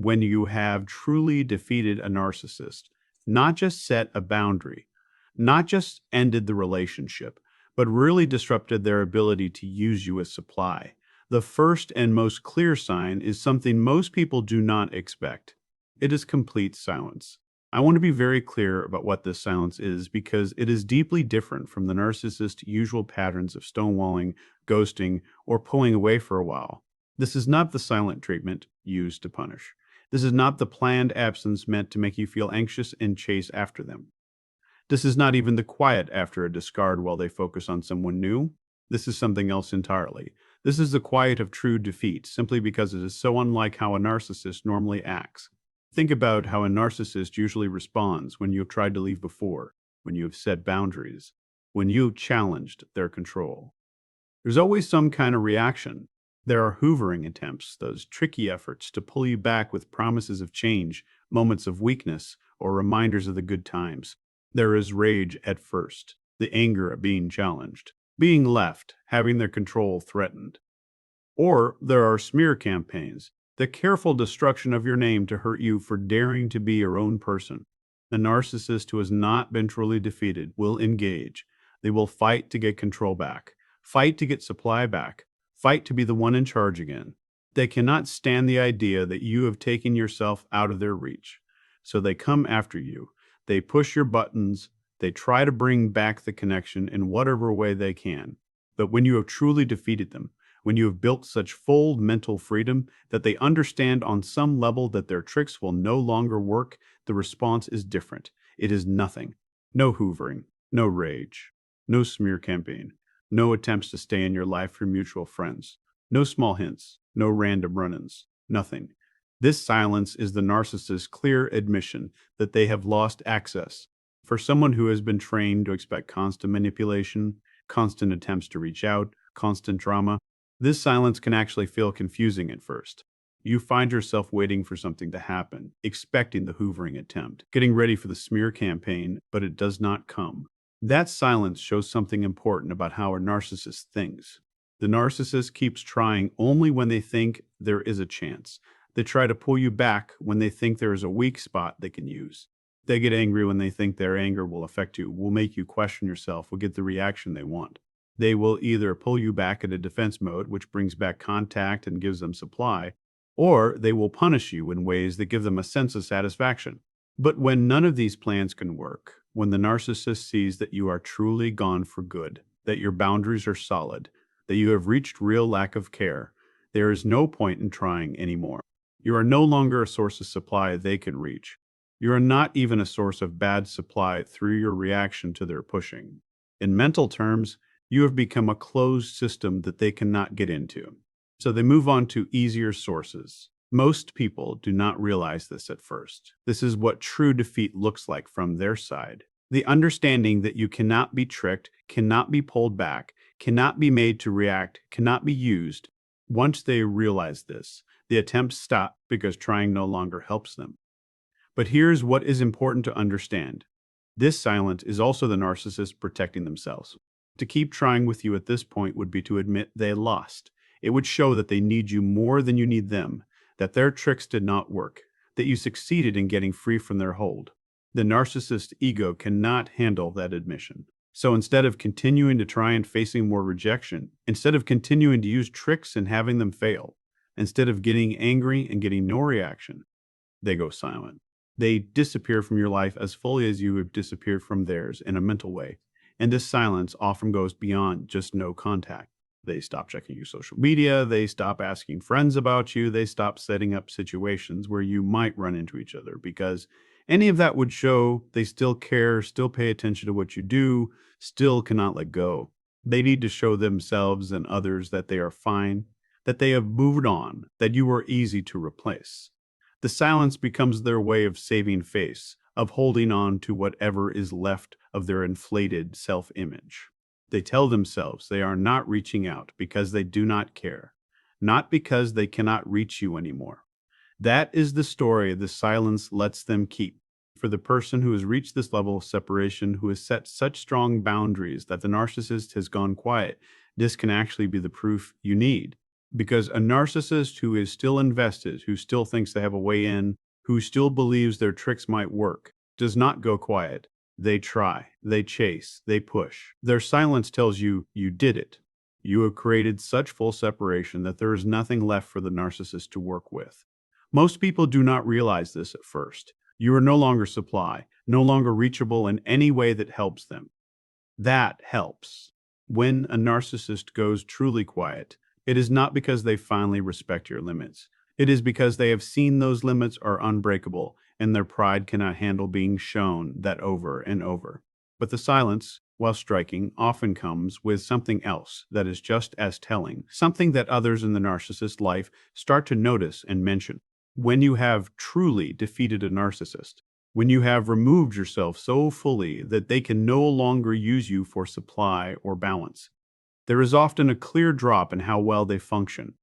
when you have truly defeated a narcissist, not just set a boundary, not just ended the relationship, but really disrupted their ability to use you as supply. The first and most clear sign is something most people do not expect. It is complete silence. I want to be very clear about what this silence is because it is deeply different from the narcissist's usual patterns of stonewalling, ghosting, or pulling away for a while. This is not the silent treatment used to punish. This is not the planned absence meant to make you feel anxious and chase after them. This is not even the quiet after a discard while they focus on someone new. This is something else entirely. This is the quiet of true defeat, simply because it is so unlike how a narcissist normally acts. Think about how a narcissist usually responds when you have tried to leave before, when you have set boundaries, when you have challenged their control. There's always some kind of reaction. There are hoovering attempts, those tricky efforts to pull you back with promises of change, moments of weakness, or reminders of the good times. There is rage at first, the anger at being challenged, being left, having their control threatened. Or there are smear campaigns, the careful destruction of your name to hurt you for daring to be your own person. The narcissist who has not been truly defeated will engage. They will fight to get control back, fight to get supply back, fight to be the one in charge again. They cannot stand the idea that you have taken yourself out of their reach. So they come after you. They push your buttons. They try to bring back the connection in whatever way they can. But when you have truly defeated them, when you have built such full mental freedom that they understand on some level that their tricks will no longer work, the response is different. It is nothing. No hoovering, no rage, no smear campaign, no attempts to stay in your life for mutual friends, no small hints, no random run-ins, nothing. This silence is the narcissist's clear admission that they have lost access. For someone who has been trained to expect constant manipulation, constant attempts to reach out, constant drama, this silence can actually feel confusing at first. You find yourself waiting for something to happen, expecting the hoovering attempt, getting ready for the smear campaign, but it does not come. That silence shows something important about how a narcissist thinks. The narcissist keeps trying only when they think there is a chance. They try to pull you back when they think there is a weak spot they can use. They get angry when they think their anger will affect you, will make you question yourself, will get the reaction they want. They will either pull you back into defense mode, which brings back contact and gives them supply, or they will punish you in ways that give them a sense of satisfaction. But when none of these plans can work, when the narcissist sees that you are truly gone for good, that your boundaries are solid, that you have reached real lack of care, there is no point in trying anymore. You are no longer a source of supply they can reach. You are not even a source of bad supply through your reaction to their pushing. In mental terms, you have become a closed system that they cannot get into. So they move on to easier sources. Most people do not realize this at first. This is what true defeat looks like from their side. The understanding that you cannot be tricked, cannot be pulled back, cannot be made to react, cannot be used. Once they realize this, the attempts stop because trying no longer helps them. But here's what is important to understand. This silence is also the narcissist protecting themselves. To keep trying with you at this point would be to admit they lost. It would show that they need you more than you need them, that their tricks did not work, that you succeeded in getting free from their hold. The narcissist ego cannot handle that admission. So instead of continuing to try and facing more rejection, instead of continuing to use tricks and having them fail, instead of getting angry and getting no reaction, they go silent. They disappear from your life as fully as you have disappeared from theirs in a mental way. And this silence often goes beyond just no contact. They stop checking your social media, they stop asking friends about you, they stop setting up situations where you might run into each other because any of that would show they still care, still pay attention to what you do, still cannot let go. They need to show themselves and others that they are fine, that they have moved on, that you are easy to replace. The silence becomes their way of saving face, of holding on to whatever is left of their inflated self-image. They tell themselves they are not reaching out because they do not care, not because they cannot reach you anymore. That is the story the silence lets them keep. For the person who has reached this level of separation, who has set such strong boundaries that the narcissist has gone quiet, this can actually be the proof you need. Because a narcissist who is still invested, who still thinks they have a way in, who still believes their tricks might work, does not go quiet. They try, they chase, they push. Their silence tells you, you did it. You have created such full separation that there is nothing left for the narcissist to work with. Most people do not realize this at first. You are no longer supply, no longer reachable in any way that helps them. That helps. When a narcissist goes truly quiet, it is not because they finally respect your limits. It is because they have seen those limits are unbreakable and their pride cannot handle being shown that over and over. But the silence, while striking, often comes with something else that is just as telling, something that others in the narcissist life start to notice and mention. When you have truly defeated a narcissist, when you have removed yourself so fully that they can no longer use you for supply or balance, there is often a clear drop in how well they function,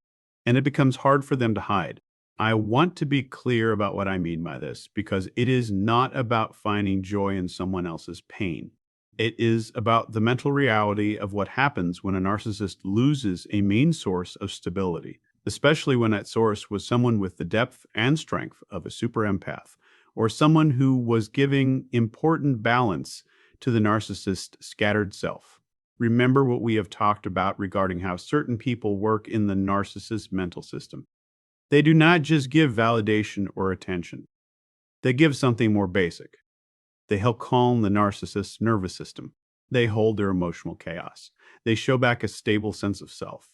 and it becomes hard for them to hide. I want to be clear about what I mean by this, because it is not about finding joy in someone else's pain. It is about the mental reality of what happens when a narcissist loses a main source of stability, especially when that source was someone with the depth and strength of a super empath, or someone who was giving important balance to the narcissist's scattered self. Remember what we have talked about regarding how certain people work in the narcissist mental system. They do not just give validation or attention. They give something more basic. They help calm the narcissist's nervous system. They hold their emotional chaos. They show back a stable sense of self.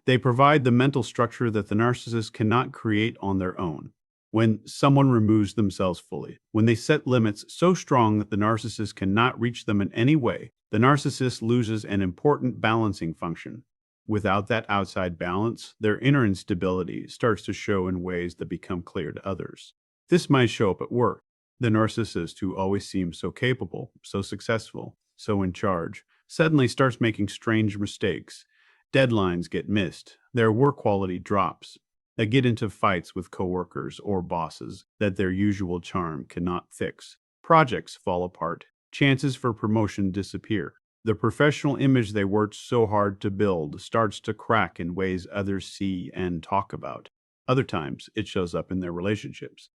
They provide the mental structure that the narcissist cannot create on their own. When someone removes themselves fully, when they set limits so strong that the narcissist cannot reach them in any way, the narcissist loses an important balancing function. Without that outside balance, their inner instability starts to show in ways that become clear to others. This might show up at work. The narcissist, who always seems so capable, so successful, so in charge, suddenly starts making strange mistakes. Deadlines get missed. Their work quality drops. They get into fights with coworkers or bosses that their usual charm cannot fix. Projects fall apart. Chances for promotion disappear. The professional image they worked so hard to build starts to crack in ways others see and talk about. Other times, it shows up in their relationships.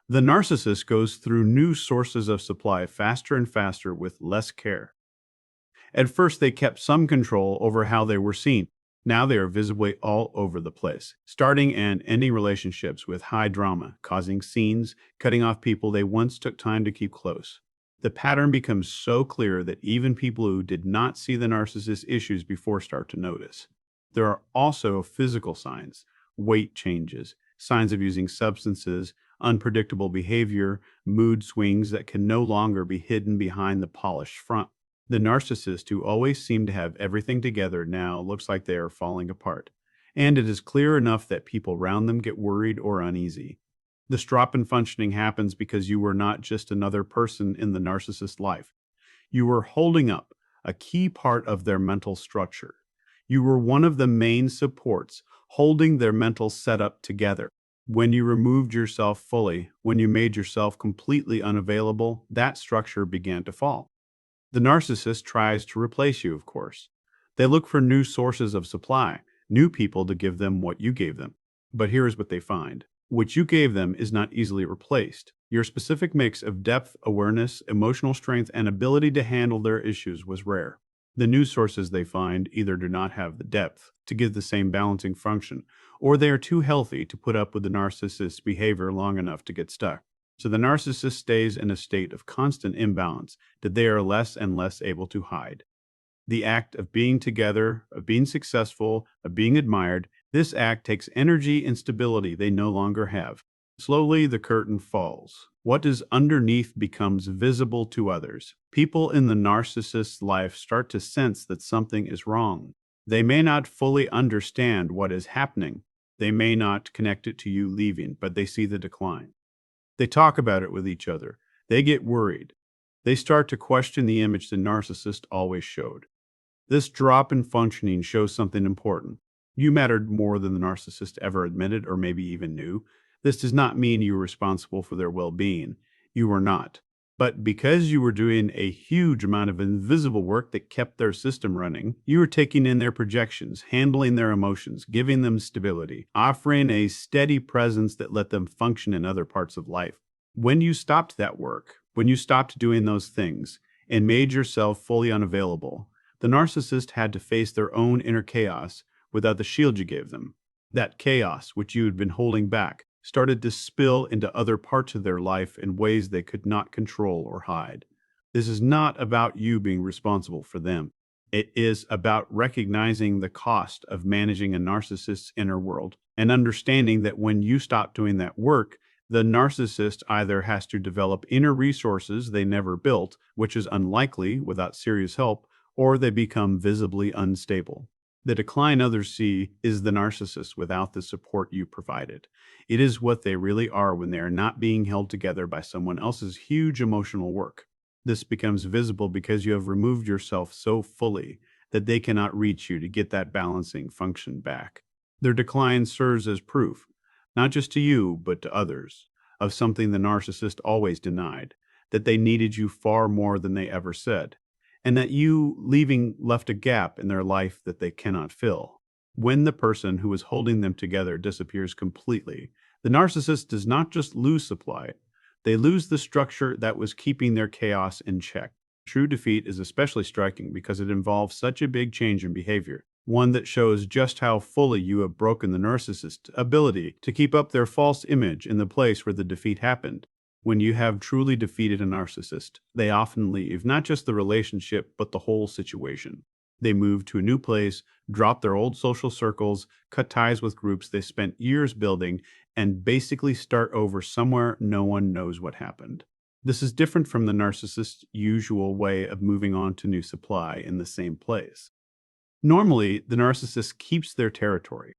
The narcissist goes through new sources of supply faster and faster with less care. At first, they kept some control over how they were seen. Now they are visibly all over the place, starting and ending relationships with high drama, causing scenes, cutting off people they once took time to keep close. The pattern becomes so clear that even people who did not see the narcissist's issues before start to notice. There are also physical signs, weight changes, signs of using substances, unpredictable behavior, mood swings that can no longer be hidden behind the polished front. The narcissist, who always seemed to have everything together, now looks like they are falling apart. And it is clear enough that people around them get worried or uneasy. This drop in functioning happens because you were not just another person in the narcissist's life. You were holding up a key part of their mental structure. You were one of the main supports holding their mental setup together. When you removed yourself fully, when you made yourself completely unavailable, that structure began to fall. The narcissist tries to replace you, of course. They look for new sources of supply, new people to give them what you gave them. But here is what they find. What you gave them is not easily replaced. Your specific mix of depth, awareness, emotional strength, and ability to handle their issues was rare. The new sources they find either do not have the depth to give the same balancing function, or they are too healthy to put up with the narcissist's behavior long enough to get stuck. So the narcissist stays in a state of constant imbalance that they are less and less able to hide. The act of being together, of being successful, of being admired, this act takes energy and stability they no longer have. Slowly, the curtain falls. What is underneath becomes visible to others. People in the narcissist's life start to sense that something is wrong. They may not fully understand what is happening. They may not connect it to you leaving, but they see the decline. They talk about it with each other. They get worried. They start to question the image the narcissist always showed. This drop in functioning shows something important. You mattered more than the narcissist ever admitted or maybe even knew. This does not mean you were responsible for their well-being. You were not. But because you were doing a huge amount of invisible work that kept their system running, you were taking in their projections, handling their emotions, giving them stability, offering a steady presence that let them function in other parts of life. When you stopped that work, when you stopped doing those things and made yourself fully unavailable, the narcissist had to face their own inner chaos without the shield you gave them. That chaos, which you had been holding back, started to spill into other parts of their life in ways they could not control or hide. This is not about you being responsible for them. It is about recognizing the cost of managing a narcissist's inner world and understanding that when you stop doing that work, the narcissist either has to develop inner resources they never built, which is unlikely without serious help, or they become visibly unstable. The decline others see is the narcissist without the support you provided. It is what they really are when they are not being held together by someone else's huge emotional work. This becomes visible because you have removed yourself so fully that they cannot reach you to get that balancing function back. Their decline serves as proof, not just to you, but to others, of something the narcissist always denied, that they needed you far more than they ever said, and that you leaving left a gap in their life that they cannot fill. When the person who is holding them together disappears completely, the narcissist does not just lose supply, they lose the structure that was keeping their chaos in check. True defeat is especially striking because it involves such a big change in behavior, one that shows just how fully you have broken the narcissist's ability to keep up their false image in the place where the defeat happened. When you have truly defeated a narcissist, they often leave, not just the relationship, but the whole situation. They move to a new place, drop their old social circles, cut ties with groups they spent years building, and basically start over somewhere no one knows what happened. This is different from the narcissist's usual way of moving on to new supply in the same place. Normally, the narcissist keeps their territory.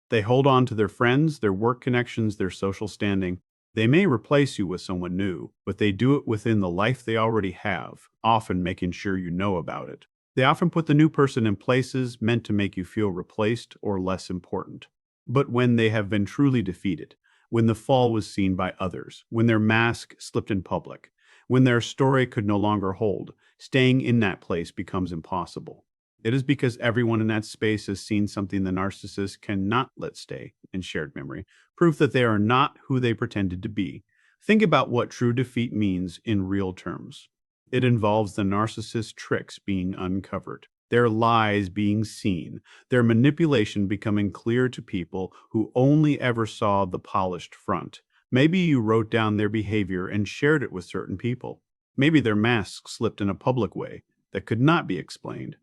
They hold on to their friends, their work connections, their social standing. They may replace you with someone new, but they do it within the life they already have, often making sure you know about it. They often put the new person in places meant to make you feel replaced or less important. But when they have been truly defeated, when the fall was seen by others, when their mask slipped in public, when their story could no longer hold, staying in that place becomes impossible. It is because everyone in that space has seen something the narcissist cannot let stay in shared memory, proof that they are not who they pretended to be. Think about what true defeat means in real terms. It involves the narcissist's tricks being uncovered, their lies being seen, their manipulation becoming clear to people who only ever saw the polished front. Maybe you wrote down their behavior and shared it with certain people. Maybe their mask slipped in a public way that could not be explained.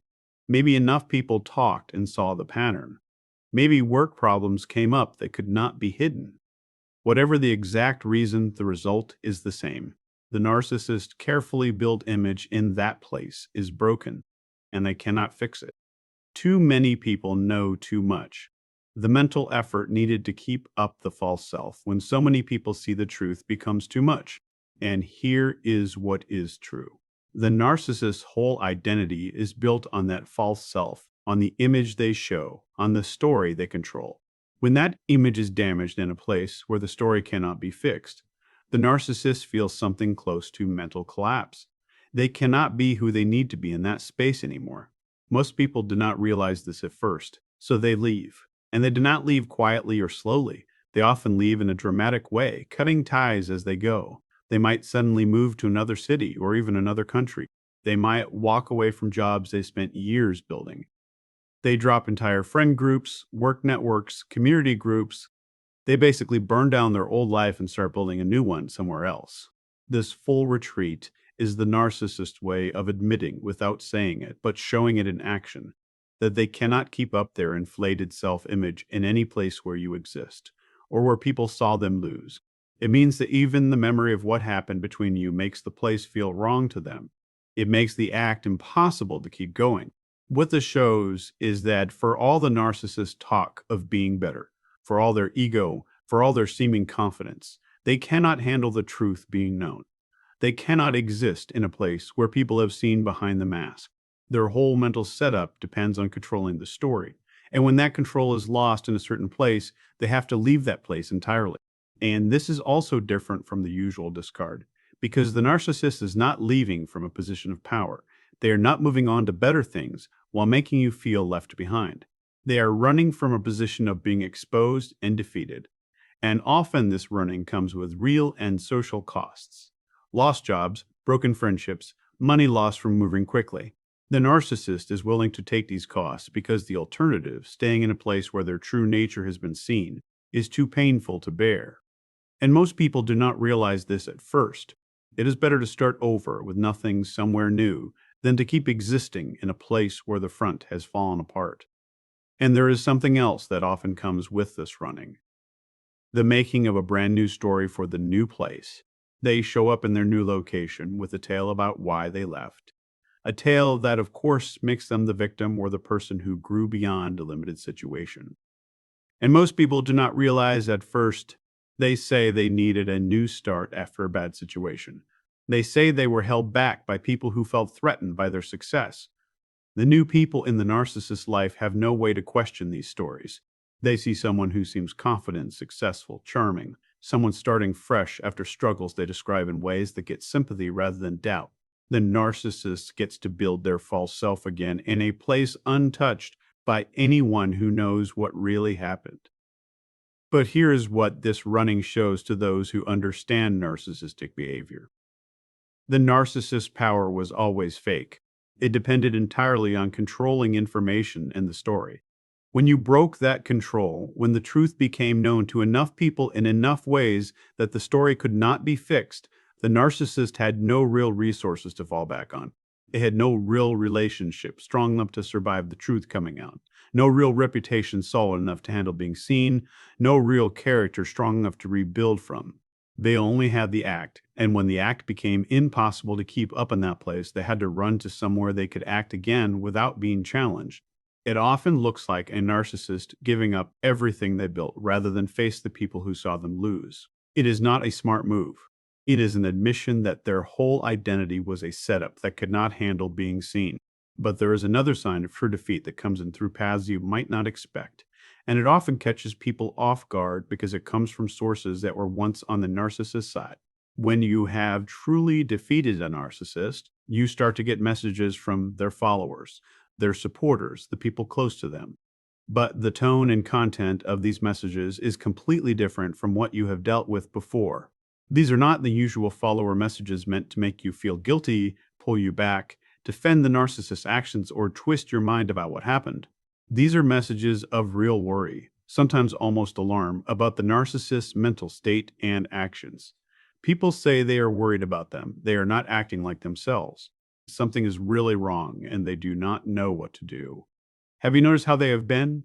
Maybe enough people talked and saw the pattern. Maybe work problems came up that could not be hidden. Whatever the exact reason, the result is the same. The narcissist's carefully built image in that place is broken, and they cannot fix it. Too many people know too much. The mental effort needed to keep up the false self when so many people see the truth becomes too much. And here is what is true. The narcissist's whole identity is built on that false self, on the image they show, on the story they control. When that image is damaged in a place where the story cannot be fixed, the narcissist feels something close to mental collapse. They cannot be who they need to be in that space anymore. Most people do not realize this at first, so they leave. And they do not leave quietly or slowly. They often leave in a dramatic way, cutting ties as they go. They might suddenly move to another city or even another country. They might walk away from jobs they spent years building. They drop entire friend groups, work networks, community groups. They basically burn down their old life and start building a new one somewhere else. This full retreat is the narcissist's way of admitting, without saying it, but showing it in action, that they cannot keep up their inflated self-image in any place where you exist, or where people saw them lose. It means that even the memory of what happened between you makes the place feel wrong to them. It makes the act impossible to keep going. What this shows is that for all the narcissist talk of being better, for all their ego, for all their seeming confidence, they cannot handle the truth being known. They cannot exist in a place where people have seen behind the mask. Their whole mental setup depends on controlling the story. And when that control is lost in a certain place, they have to leave that place entirely. And this is also different from the usual discard. because the narcissist is not leaving from a position of power. They are not moving on to better things while making you feel left behind. They are running from a position of being exposed and defeated. And often this running comes with real and social costs. Lost jobs, broken friendships, money lost from moving quickly. The narcissist is willing to take these costs because the alternative, staying in a place where their true nature has been seen, is too painful to bear. And most people do not realize this at first. It is better to start over with nothing somewhere new than to keep existing in a place where the front has fallen apart. And there is something else that often comes with this running: the making of a brand new story for the new place. They show up in their new location with a tale about why they left. A tale that, of course, makes them the victim or the person who grew beyond a limited situation. And most people do not realize at first. They say they needed a new start after a bad situation. They say they were held back by people who felt threatened by their success. The new people in the narcissist's life have no way to question these stories. They see someone who seems confident, successful, charming, someone starting fresh after struggles they describe in ways that get sympathy rather than doubt. The narcissist gets to build their false self again in a place untouched by anyone who knows what really happened. But here is what this running shows to those who understand narcissistic behavior. The narcissist's power was always fake. It depended entirely on controlling information in the story. When you broke that control, when the truth became known to enough people in enough ways that the story could not be fixed, the narcissist had no real resources to fall back on. It had no real relationship strong enough to survive the truth coming out. No real reputation solid enough to handle being seen. No real character strong enough to rebuild from. They only had the act, and when the act became impossible to keep up in that place, they had to run to somewhere they could act again without being challenged. It often looks like a narcissist giving up everything they built rather than face the people who saw them lose. It is not a smart move. It is an admission that their whole identity was a setup that could not handle being seen. But there is another sign of true defeat that comes in through paths you might not expect. And it often catches people off guard because it comes from sources that were once on the narcissist side. When you have truly defeated a narcissist, you start to get messages from their followers, their supporters, the people close to them. But the tone and content of these messages is completely different from what you have dealt with before. These are not the usual follower messages meant to make you feel guilty, pull you back, defend the narcissist's actions, or twist your mind about what happened. These are messages of real worry, sometimes almost alarm, about the narcissist's mental state and actions. People say they are worried about them. They are not acting like themselves. Something is really wrong, and they do not know what to do. Have you noticed how they have been?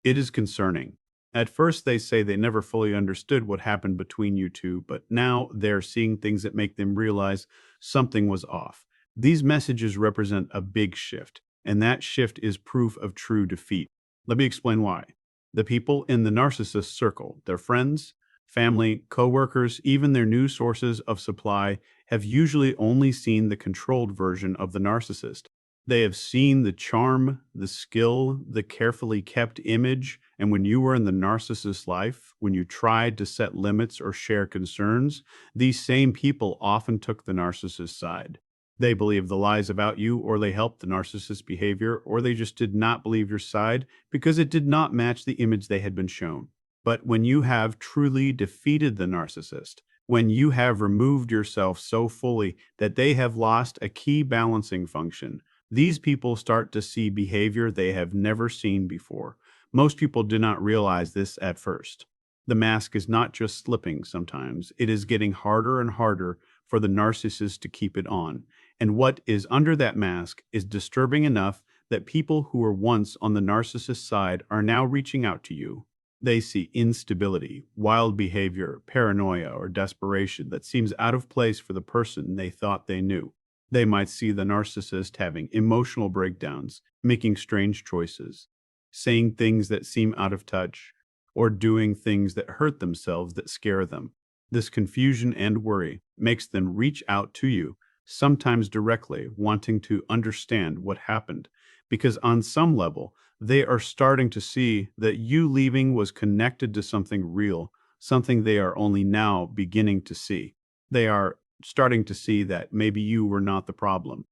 It is concerning. At first, they say they never fully understood what happened between you two, but now they're seeing things that make them realize something was off. These messages represent a big shift, and that shift is proof of true defeat. Let me explain why. The people in the narcissist circle, their friends, family, coworkers, even their new sources of supply, have usually only seen the controlled version of the narcissist. They have seen the charm, the skill, the carefully kept image, and when you were in the narcissist's life, when you tried to set limits or share concerns, these same people often took the narcissist's side. They believed the lies about you, or they helped the narcissist's behavior, or they just did not believe your side because it did not match the image they had been shown. But when you have truly defeated the narcissist, when you have removed yourself so fully that they have lost a key balancing function, these people start to see behavior they have never seen before. Most people do not realize this at first. The mask is not just slipping sometimes, it is getting harder and harder for the narcissist to keep it on. And what is under that mask is disturbing enough that people who were once on the narcissist side are now reaching out to you. They see instability, wild behavior, paranoia, or desperation that seems out of place for the person they thought they knew. They might see the narcissist having emotional breakdowns, making strange choices, saying things that seem out of touch, or doing things that hurt themselves that scare them. This confusion and worry makes them reach out to you, sometimes directly, wanting to understand what happened, because on some level, they are starting to see that you leaving was connected to something real, something they are only now beginning to see. They are starting to see that maybe you were not the problem.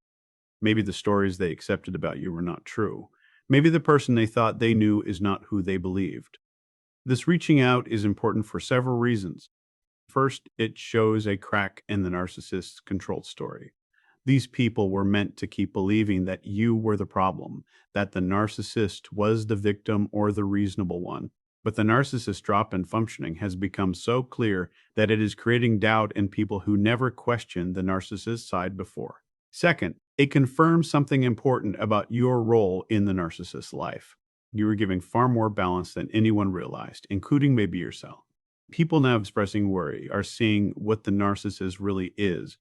Maybe the stories they accepted about you were not true. Maybe the person they thought they knew is not who they believed. This reaching out is important for several reasons. First, it shows a crack in the narcissist's control story. These people were meant to keep believing that you were the problem, that the narcissist was the victim or the reasonable one. But the narcissist's drop in functioning has become so clear that it is creating doubt in people who never questioned the narcissist side before. Second, it confirms something important about your role in the narcissist's life. You were giving far more balance than anyone realized, including maybe yourself. People now expressing worry are seeing what the narcissist really is.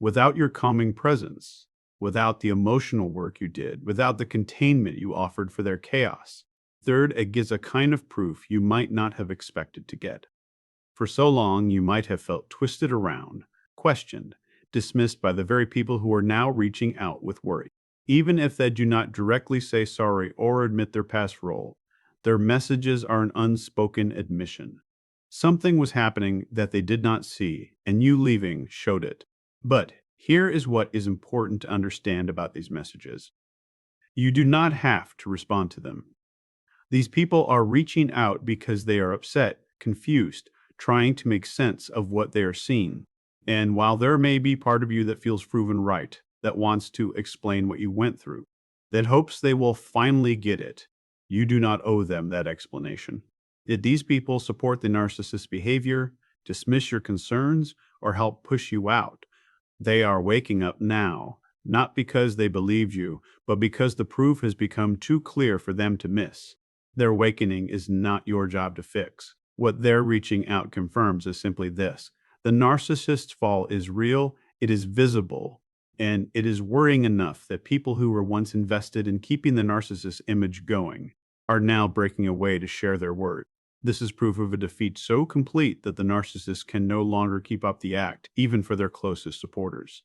Without your calming presence, without the emotional work you did, without the containment you offered for their chaos. Third, it gives a kind of proof you might not have expected to get. For so long, you might have felt twisted around, questioned, dismissed by the very people who are now reaching out with worry. Even if they do not directly say sorry or admit their past role, their messages are an unspoken admission. Something was happening that they did not see, and you leaving showed it. But here is what is important to understand about these messages. You do not have to respond to them. These people are reaching out because they are upset, confused, trying to make sense of what they are seeing. And while there may be part of you that feels proven right, that wants to explain what you went through, that hopes they will finally get it, you do not owe them that explanation. Did these people support the narcissist's behavior, dismiss your concerns, or help push you out? They are waking up now, not because they believed you, but because the proof has become too clear for them to miss. Their awakening is not your job to fix. What their reaching out confirms is simply this: the narcissist's fall is real, it is visible, and it is worrying enough that people who were once invested in keeping the narcissist image going are now breaking away to share their word. This is proof of a defeat so complete that the narcissist can no longer keep up the act, even for their closest supporters.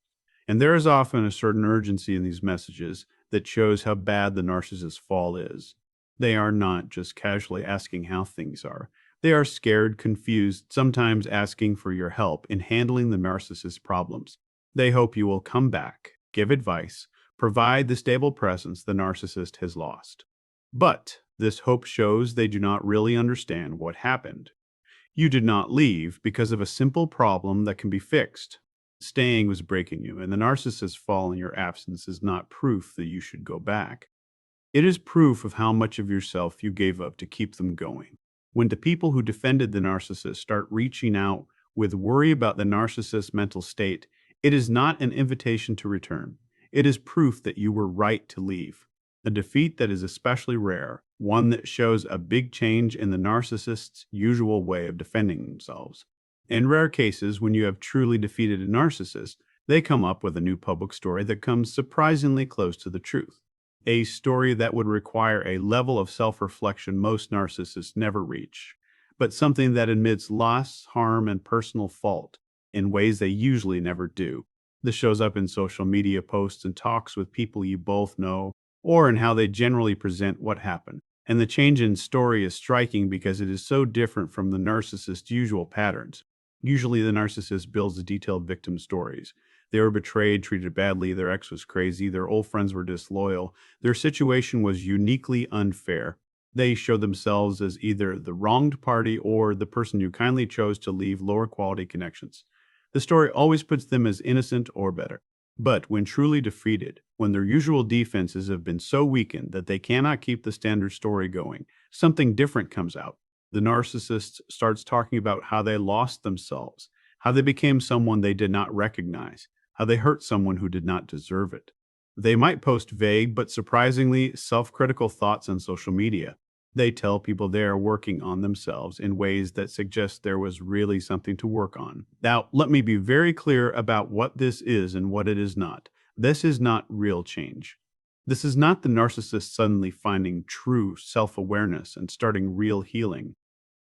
And there is often a certain urgency in these messages that shows how bad the narcissist's fall is. They are not just casually asking how things are. They are scared, confused, sometimes asking for your help in handling the narcissist's problems. They hope you will come back, give advice, provide the stable presence the narcissist has lost. But this hope shows they do not really understand what happened. You did not leave because of a simple problem that can be fixed. Staying was breaking you, and the narcissist's fall in your absence is not proof that you should go back. It is proof of how much of yourself you gave up to keep them going. When the people who defended the narcissist start reaching out with worry about the narcissist's mental state, it is not an invitation to return. It is proof that you were right to leave. A defeat that is especially rare, one that shows a big change in the narcissist's usual way of defending themselves. In rare cases, when you have truly defeated a narcissist, they come up with a new public story that comes surprisingly close to the truth. A story that would require a level of self-reflection most narcissists never reach, but something that admits loss, harm, and personal fault in ways they usually never do. This shows up in social media posts and talks with people you both know, or in how they generally present what happened. And the change in story is striking because it is so different from the narcissist's usual patterns. Usually the narcissist builds detailed victim stories. They were betrayed, treated badly, their ex was crazy, their old friends were disloyal, their situation was uniquely unfair. They show themselves as either the wronged party or the person who kindly chose to leave lower quality connections. The story always puts them as innocent or better. But when truly defeated, when their usual defenses have been so weakened that they cannot keep the standard story going, something different comes out. The narcissist starts talking about how they lost themselves, how they became someone they did not recognize, how they hurt someone who did not deserve it. They might post vague but surprisingly self-critical thoughts on social media. They tell people they are working on themselves in ways that suggest there was really something to work on. Now, let me be very clear about what this is and what it is not. This is not real change. This is not the narcissist suddenly finding true self-awareness and starting real healing.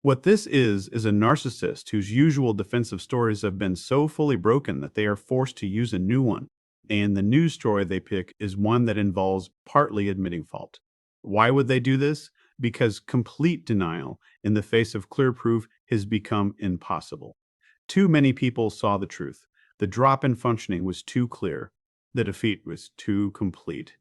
What this is a narcissist whose usual defensive stories have been so fully broken that they are forced to use a new one. And the new story they pick is one that involves partly admitting fault. Why would they do this? Because complete denial in the face of clear proof has become impossible. Too many people saw the truth. The drop in functioning was too clear. The defeat was too complete.